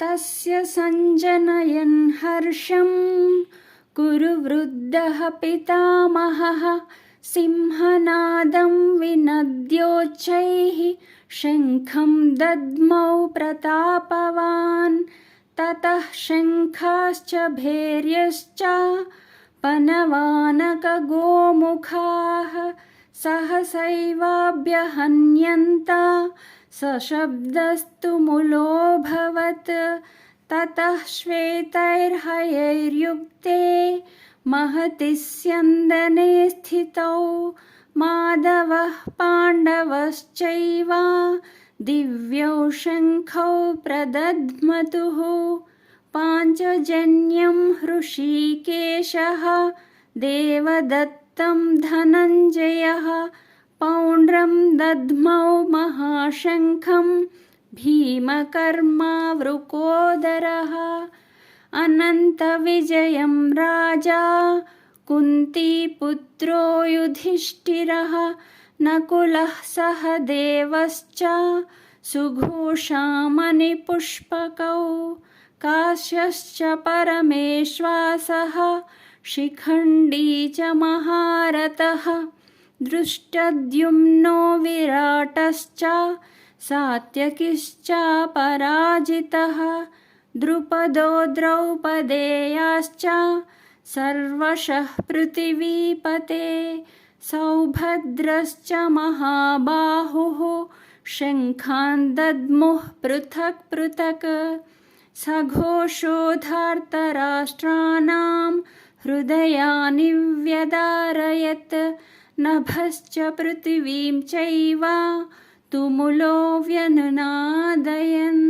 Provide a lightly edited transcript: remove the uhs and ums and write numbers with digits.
तस्य सञ्जनयन् हर्षं कुरु वृद्धः पितामहः सिंहनादं विनद्योच्चैः शङ्खं दद्मौ प्रतापवान् ततः शङ्खाश्च भैर्यश्च पनवानकगोमुखाः सहसैवाभ्यहन्यन्त सशब्दस्तु मुलोऽभवत् ततः श्वेतैर्हयैर्युक्ते महति स्यन्दने स्थितौ माधवः पाण्डवश्चैव दिव्यौ शङ्खौ प्रदध्मतुः पाञ्चजन्यं हृषीकेशः देवदत्तं धनञ्जयः पौण्ड्रं दद्मौ महाशङ्खं भीमकर्मा वृकोदरः अनन्तविजयं राजा कुन्तीपुत्रो युधिष्ठिरः नकुलः सह देवश्च सुघोषामणिपुष्पकौ काश्यश्च परमेश्वासः शिखण्डी च महारथः दृष्टद्युम्नो विराटश्च सात्यकिश्च पराजितः द्रुपदो द्रौपदेयाश्च सर्वशः पृथिवीपते सौभद्रश्च महाबाहुः शङ्खान् दद्मुः पृथक् पृथक् सघोषोधार्तराष्ट्राणां हृदयानि व्यदारयत् नभश्च पृथिवीं चैव तुमुलो व्यनुनादयन्।